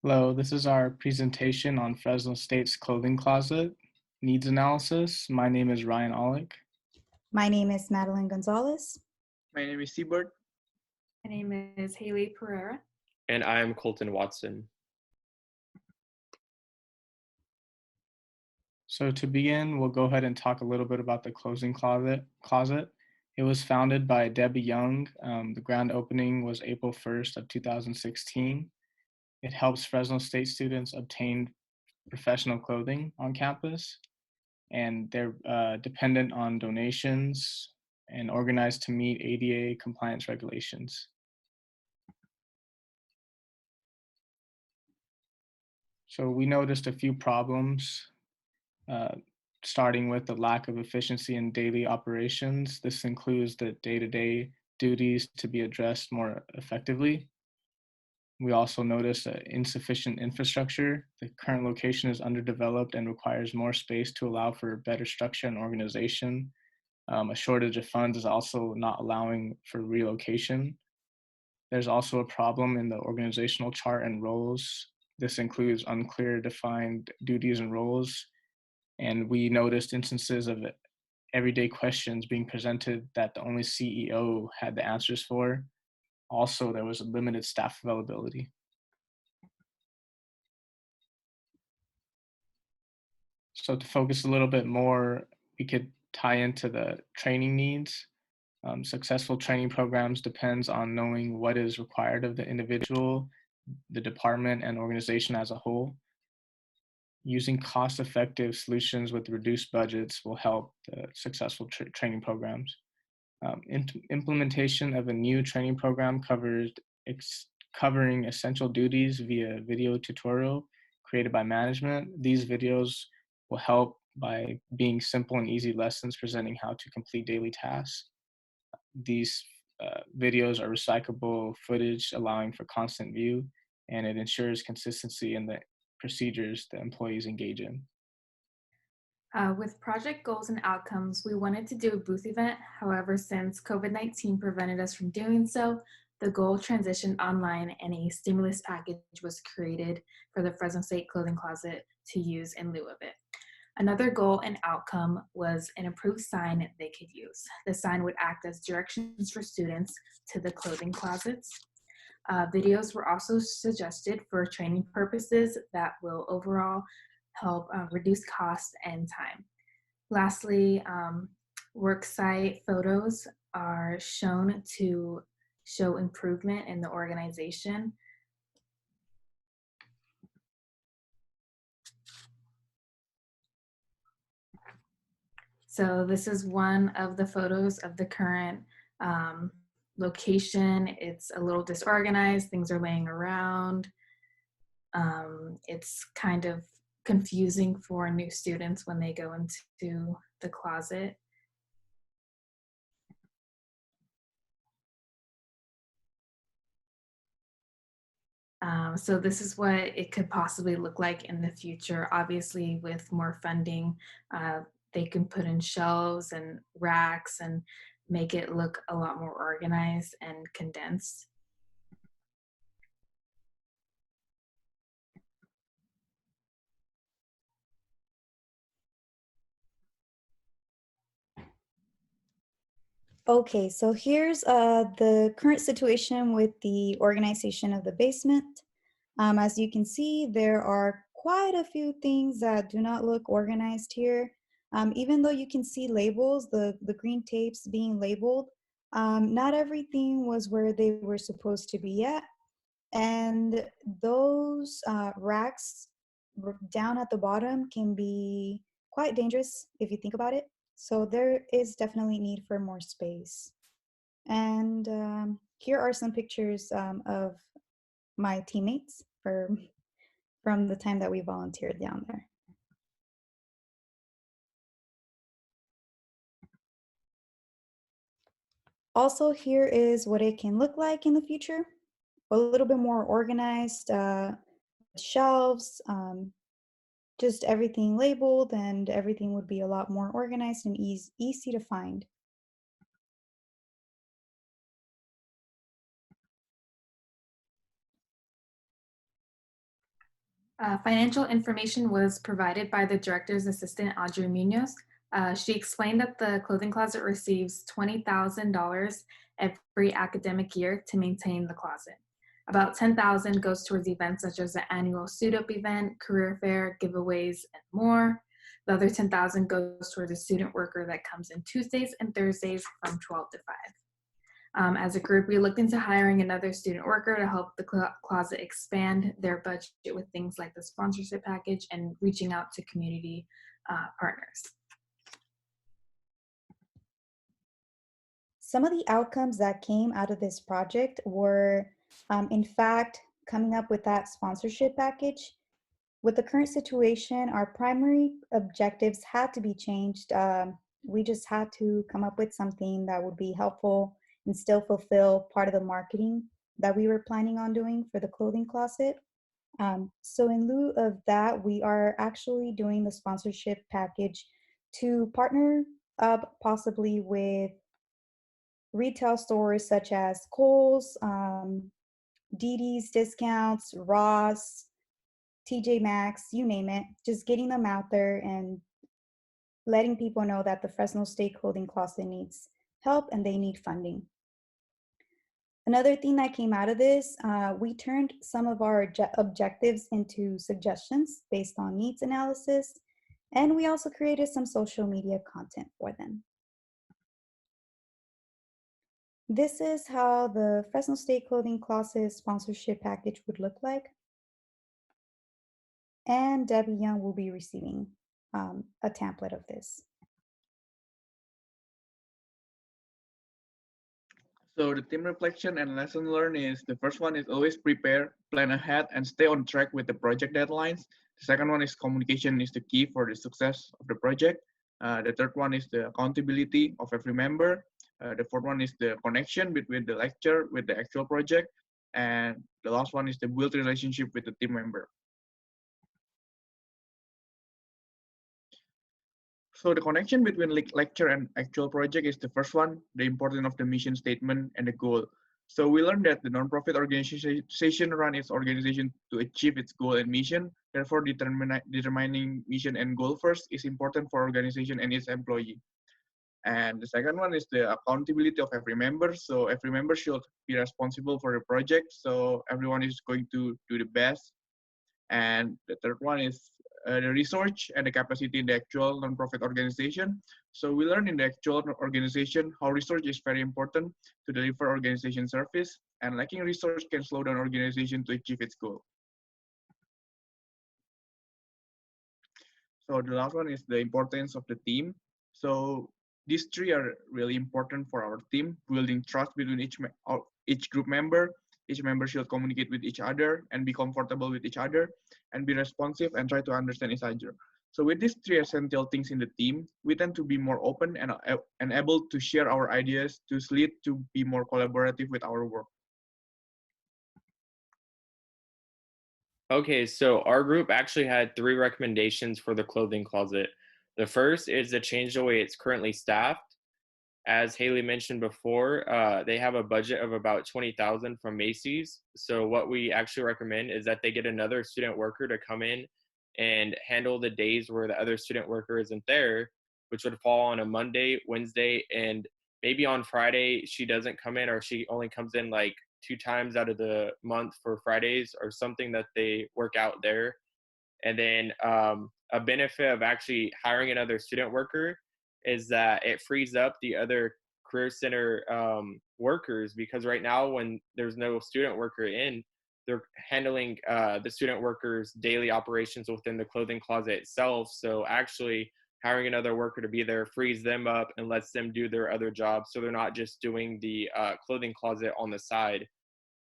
Hello, this is our presentation on Fresno State's clothing closet needs analysis. My name is Ryan Olick. My name is Madeline Gonzalez. My name is Seabird. My name is Haley Pereira. And I am Colton Watson. So to begin, we'll go ahead and talk a little bit about the clothing closet. It was founded by Debbie Young. The grand opening was April 1st of 2016. It helps Fresno State students obtain professional clothing on campus, and they're dependent on donations and organized to meet ADA compliance regulations. So we noticed a few problems, starting with the lack of efficiency in daily operations. This includes the day-to-day duties to be addressed more effectively. We also noticed insufficient infrastructure. The current location is underdeveloped and requires more space to allow for better structure and organization. A shortage of funds is also not allowing for relocation. There's also a problem in the organizational chart and roles. This includes unclear defined duties and roles. And we noticed instances of everyday questions being presented that the only CEO had the answers for. Also, there was a limited staff availability. So to focus a little bit more, we could tie into the training needs. Successful training programs depends on knowing what is required of the individual, the department, and organization as a whole. Using cost-effective solutions with reduced budgets will help the successful training programs. Implementation of a new training program covering essential duties via video tutorial created by management. These videos will help by being simple and easy lessons presenting how to complete daily tasks. These videos are recyclable footage, allowing for constant view, and it ensures consistency in the procedures the employees engage in. With project goals and outcomes, we wanted to do a booth event. However, since COVID-19 prevented us from doing so, the goal transitioned online and a stimulus package was created for the Fresno State Clothing Closet to use in lieu of it. Another goal and outcome was an improved sign they could use. The sign would act as directions for students to the clothing closets. Videos were also suggested for training purposes that will overall help reduce cost and time. Lastly, worksite photos are shown to show improvement in the organization. So this is one of the photos of the current location. It's a little disorganized, things are laying around. It's kind of confusing for new students when they go into the closet. So this is what it could possibly look like in the future. Obviously, with more funding, they can put in shelves and racks and make it look a lot more organized and condensed. Okay, so here's the current situation with the organization of the basement. As you can see, there are quite a few things that do not look organized here. Even though you can see labels, the green tapes being labeled, not everything was where they were supposed to be at. And those racks down at the bottom can be quite dangerous if you think about it. So there is definitely need for more space. And here are some pictures of my teammates from the time that we volunteered down there. Also, here is what it can look like in the future. A little bit more organized, shelves, just everything labeled, and everything would be a lot more organized and easy to find. Financial information was provided by the director's assistant, Audrey Munoz. She explained that the clothing closet receives $20,000 every academic year to maintain the closet. About $10,000 goes towards events such as the annual suit-up event, career fair, giveaways, and more. The other $10,000 goes towards a student worker that comes in Tuesdays and Thursdays from 12 to 5. As a group, we looked into hiring another student worker to help the closet expand their budget with things like the sponsorship package and reaching out to community partners. Some of the outcomes that came out of this project were, in fact, coming up with that sponsorship package. With the current situation, our primary objectives had to be changed. We just had to come up with something that would be helpful and still fulfill part of the marketing that we were planning on doing for the clothing closet. So in lieu of that, we are actually doing the sponsorship package to partner up possibly with retail stores such as Kohl's, DD's Discounts, Ross, TJ Maxx, you name it, just getting them out there and letting people know that the Fresno State Clothing Closet needs help and they need funding. Another thing that came out of this, we turned some of our objectives into suggestions based on needs analysis, and we also created some social media content for them. This is how the Fresno State Clothing Closet sponsorship package would look like. And Debbie Young will be receiving a template of this. So the team reflection and lesson learned is the first one is always prepare, plan ahead, and stay on track with the project deadlines. The second one is communication is the key for the success of the project. The third one is the accountability of every member. The fourth one is the connection between the lecture with the actual project. And the last one is the build relationship with the team member. So the connection between lecture and actual project is the first one, the importance of the mission statement and the goal. So we learned that the nonprofit organization run its organization to achieve its goal and mission. Therefore, determining mission and goal first is important for organization and its employee. And the second one is the accountability of every member. So every member should be responsible for the project. So everyone is going to do the best. And the third one is the research and the capacity in the actual nonprofit organization. So we learn in the actual organization how research is very important to deliver organization service, and lacking research can slow down organization to achieve its goal. So the last one is the importance of the team. So these three are really important for our team, building trust between each group member. Each member should communicate with each other and be comfortable with each other and be responsive and try to understand each other. So with these three essential things in the team, we tend to be more open and able to share our ideas to lead to be more collaborative with our work. Okay, so our group actually had 3 recommendations for the clothing closet. The first is to change the way it's currently staffed. As Haley mentioned before, they have a budget of about $20,000 from Macy's. So what we actually recommend is that they get another student worker to come in and handle the days where the other student worker isn't there, which would fall on a Monday, Wednesday, and maybe on Friday she doesn't come in, or she only comes in like 2 times out of the month for Fridays or something that they work out there. And then a benefit of actually hiring another student worker is that it frees up the other career center workers, because right now when there's no student worker in, they're handling the student workers' daily operations within the clothing closet itself. So actually hiring another worker to be there frees them up and lets them do their other jobs. So they're not just doing the clothing closet on the side.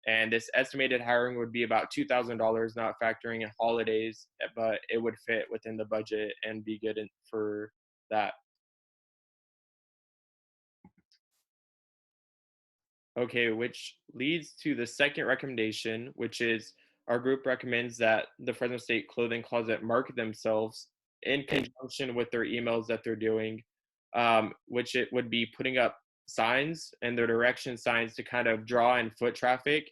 And this estimated hiring would be about $2,000, not factoring in holidays, but it would fit within the budget and be good for that. Okay, which leads to the second recommendation, which is our group recommends that the Fresno State Clothing Closet market themselves in conjunction with their emails that they're doing, which it would be putting up signs and their direction signs to kind of draw in foot traffic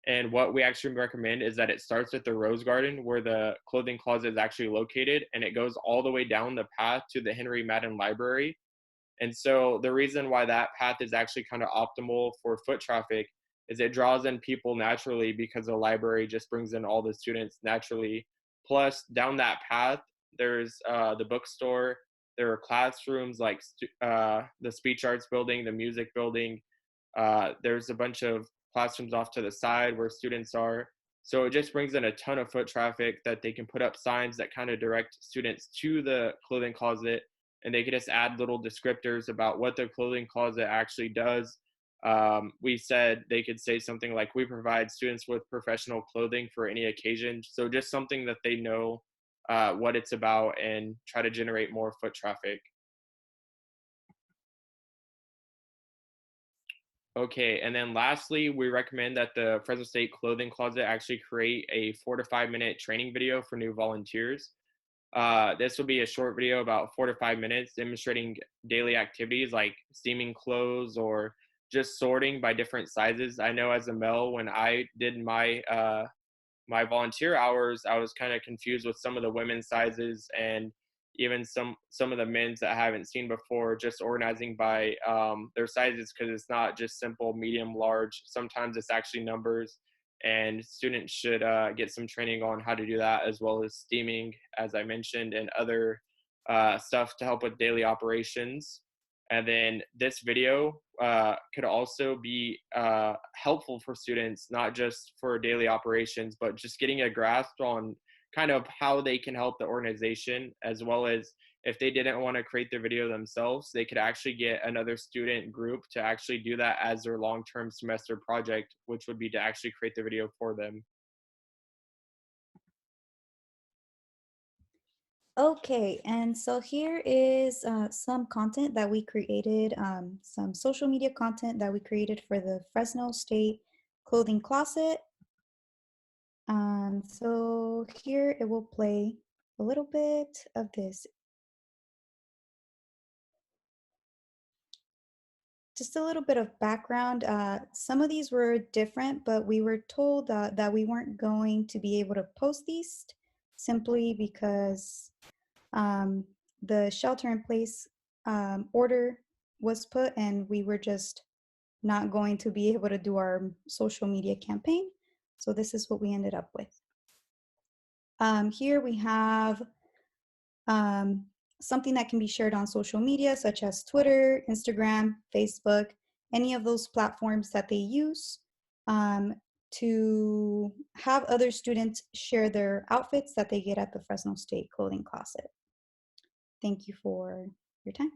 And what we actually recommend is that it starts at the Rose Garden where the clothing closet is actually located, and it goes all the way down the path to the Henry Madden Library. And so the reason why that path is actually kind of optimal for foot traffic is it draws in people naturally because the library just brings in all the students naturally. Plus, down that path, there's the bookstore. There are classrooms like the speech arts building, the music building. There's a bunch of classrooms off to the side where students are. So it just brings in a ton of foot traffic that they can put up signs that kind of direct students to the clothing closet, and they can just add little descriptors about what the clothing closet actually does. We said they could say something like, we provide students with professional clothing for any occasion. So just something that they know what it's about and try to generate more foot traffic. Okay, and then lastly, we recommend that the Fresno State Clothing Closet actually create a 4 to 5 minute training video for new volunteers. This will be a short video about 4 to 5 minutes demonstrating daily activities like steaming clothes or just sorting by different sizes. I know as a male, when I did my volunteer hours, I was kind of confused with some of the women's sizes and even some of the men's that I haven't seen before, just organizing by their sizes, because it's not just simple medium large. Sometimes it's actually numbers, and students should get some training on how to do that, as well as steaming, as I mentioned, and other stuff to help with daily operations. And then this video could also be helpful for students, not just for daily operations, but just getting a grasp on kind of how they can help the organization, as well as if they didn't want to create the video themselves, they could actually get another student group to actually do that as their long-term semester project, which would be to actually create the video for them. Okay, and so here is some content that we created, some social media content that we created for the Fresno State Clothing Closet. So here it will play a little bit of this. Just a little bit of background. Some of these were different, but we were told that we weren't going to be able to post these simply because the shelter in place order was put, and we were just not going to be able to do our social media campaign. So this is what we ended up with. Here we have something that can be shared on social media, such as Twitter, Instagram, Facebook, any of those platforms that they use to have other students share their outfits that they get at the Fresno State Clothing Closet. Thank you for your time.